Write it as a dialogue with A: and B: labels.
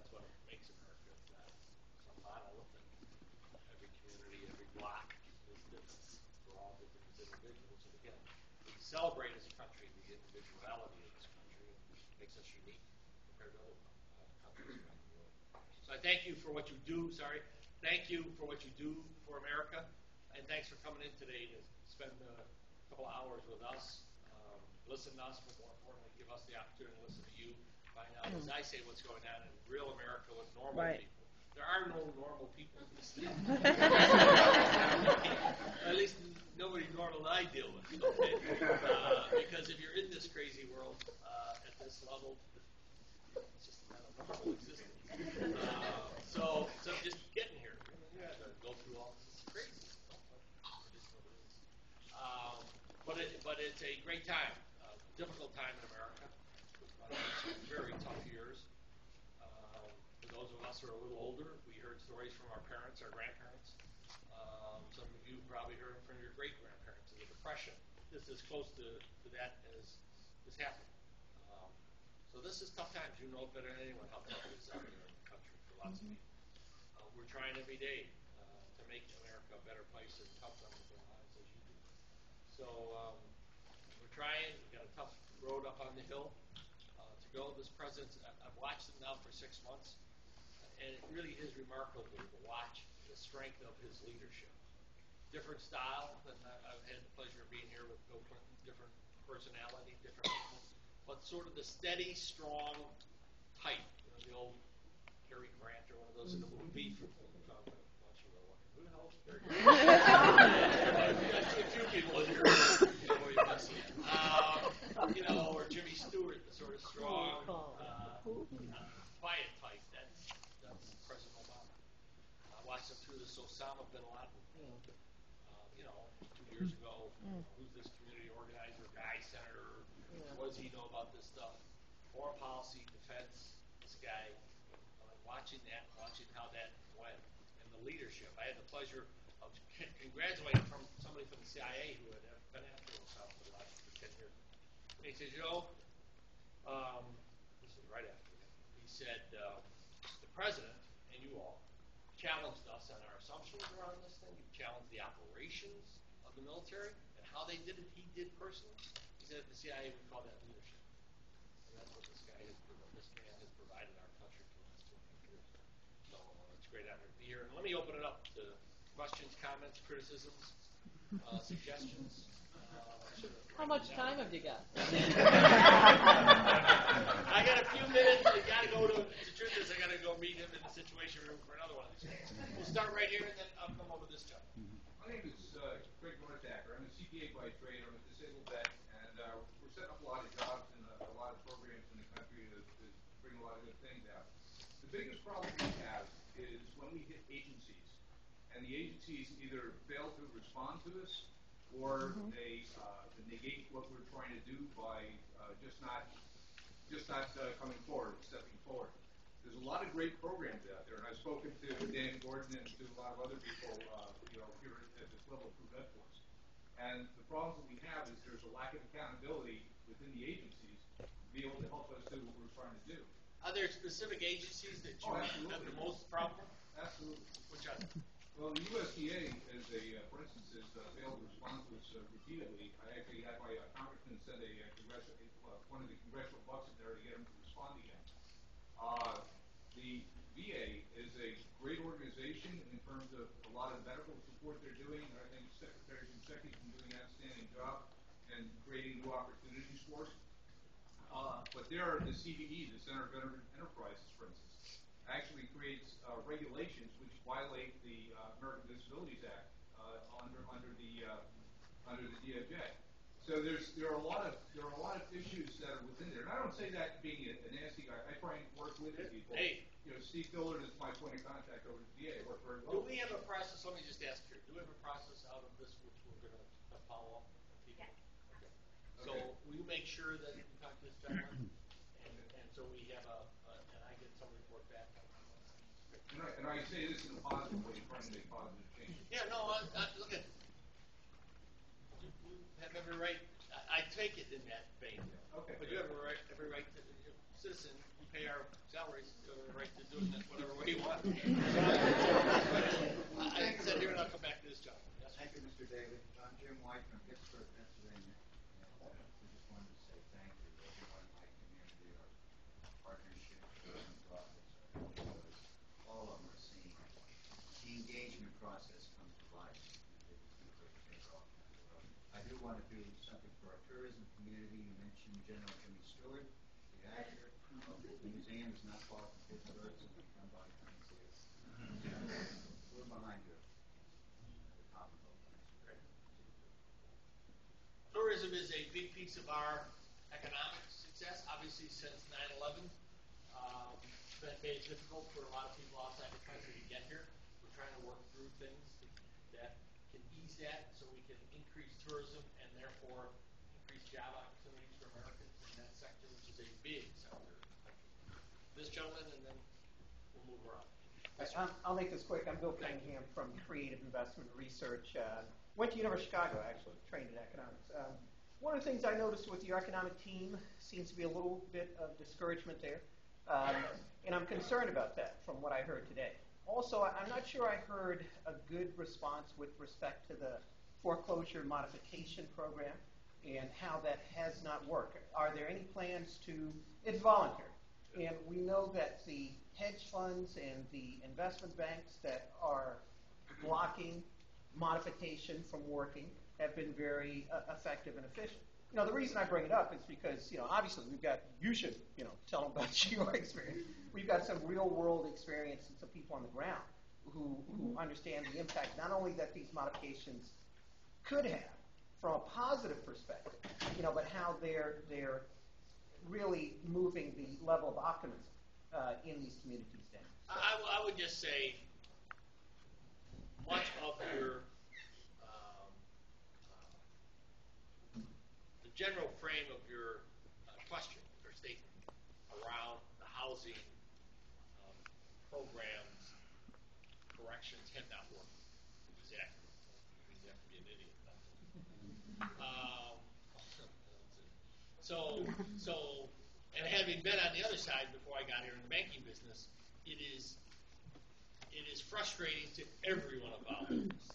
A: that's what makes America that some monolithic. Every community, every block is different. We're all different as individuals. And again, we celebrate as a country the individuality of this country and makes us unique compared to other countries around the world. So I thank you for what you do. Thank you for what you do for America, and thanks for coming in today to spend a couple of hours with us, listen to us, but more importantly, give us the opportunity to listen to you, find out, as I say, what's going on in real America with normal people. There are no normal people in this state. At least nobody normal that I deal with. Okay? Because if you're in this crazy world at this level, it's just not a normal existence. So just getting here, you have to go through all this. It's crazy. But it's a great time, difficult time in America. Some very tough years. For those of us who are a little older, we heard stories from our parents, our grandparents. Some of you probably heard from your great-grandparents of the Depression. This is close to that as this happened. So this is tough times. You know better than anyone how tough it is out there in the country for lots of people. We're trying every day to make America a better place and help them with their lives as you do. So we're trying. We've got a tough road up on the hill to go. This president, I've watched him now for 6 months, and it really is remarkable to watch the strength of his leadership. Different style than I've had the pleasure of being here with Bill Clinton. Different personality, different people, but sort of the steady, strong type. You know, the old Cary Grant or one of those in the movie from who the hell is Cary Grant? I see a few people in here. You know, or Jimmy Stewart, the sort of strong, quiet type. That's President Obama. I watched him through this Osama bin Laden. You know, 2 years ago, who's this community organizer, guy, senator? What does he know about this stuff? Foreign policy, defense, this guy. Watching how that went, and the leadership. I had the pleasure of congratulating from somebody from the CIA who had been after Osama for the last 10 years. And he says, this is right after him. He said, the president and you all challenged us on our assumptions around this thing. You challenged the operations of the military and how they did it. He did personally. He said at the CIA we call that leadership. And that's what this man has provided our country for the last 200 years. So it's a great honor to be here. And let me open it up to questions, comments, criticisms, suggestions.
B: How much time have you got?
A: I got a few minutes. I got to go to. The truth is, I got to go meet him in the Situation Room for another one of these things. We'll start right here, and then I'll come over this time.
C: My name is Craig Nortacker. I'm a CPA by trade. I'm a disabled vet, and we're setting up a lot of jobs and a lot of programs in the country to bring a lot of good things out. The biggest problem we have is when we hit agencies, and the agencies either fail to respond to us, or they negate what we're trying to do by just not coming forward, stepping forward. There's a lot of great programs out there, and I've spoken to Dan Gordon and to a lot of other people, here at this level of Prevent Force. And the problems that we have is there's a lack of accountability within the agencies to be able to help us do what we're trying to do.
A: Are there specific agencies that you have the most problem with?
C: Absolutely.
A: Which are they?
C: Well, the USDA, for instance, has failed to respond to us repeatedly. I actually had my congressman send one of the congressional bucks in there to get him to respond again. The VA is a great organization in terms of a lot of medical support they're doing. I think Secretary Shinseki has been doing an outstanding job in creating new opportunities for us. But there, the CVE, the Center of Veteran Enterprises, for instance, actually creates regulations which violate the American Disabilities Act under the DOJ. So there are a lot of issues that are within there, and I don't say that being a nasty guy. I try and work with people.
A: Hey.
C: Steve Dillard is my point of contact over at the VA. Work very well.
A: Do we have a process? Let me just ask here. Do we have a process out of this which we're going to follow up with people?
D: Yes.
A: Okay. So will you make sure that you talk to this gentleman, and so we have and I get some report back on that.
C: And I say this in a positive way, trying to make positive changes.
A: Yeah, no, look at. You have every right. I take it in that vein.
C: Okay.
A: But you have every right to, citizen. We pay our salaries. You have a right to doing it whatever way you want. I said here, and I'll come back to this job. Yes,
D: Thank you, Mr. Daly. I'm Jim White from Pittsburgh, Pennsylvania. And we just wanted to say thank you to everyone in my community, our partnership, process, our employees. All of them are seeing the engagement process come to life. It seems like it take off. I do want to do something for our tourism community. You mentioned General Jimmy Stewart, the actor. The museum is not far from Pittsburgh, so you can come by and come and see us. We're behind you. The top of those.
A: tourism is a big piece of our economic success. Obviously, since 9/11, it's been made difficult for a lot of people outside the country to get here. We're trying to work through things that can ease that, so we can increase tourism and therefore increase job opportunities for Americans in that sector, which is a big sector. This gentleman, and then we'll move around.
E: I'll make this quick. I'm Bill Cunningham from Creative Investment Research. Went to University of Chicago, actually, trained in economics. One of the things I noticed with your economic team seems to be a little bit of discouragement there. And I'm concerned about that from what I heard today. Also, I'm not sure I heard a good response with respect to the foreclosure modification program and how that has not worked. Are there any plans to, it's voluntary, and we know that the hedge funds and the investment banks that are blocking modification from working have been very effective and efficient. You know, the reason I bring it up is because, you know, obviously you should, you know, tell them about your experience. We've got some real world experience and some people on the ground who understand the impact, not only that these modifications could have from a positive perspective, you know, but how they're really moving the level of optimism in these communities down.
A: I would just say much of your the general frame of your question or statement around the housing programs corrections have not worked exactly. You have to be an idiot. So, and having been on the other side before I got here in the banking business, it is frustrating to everyone involved in this.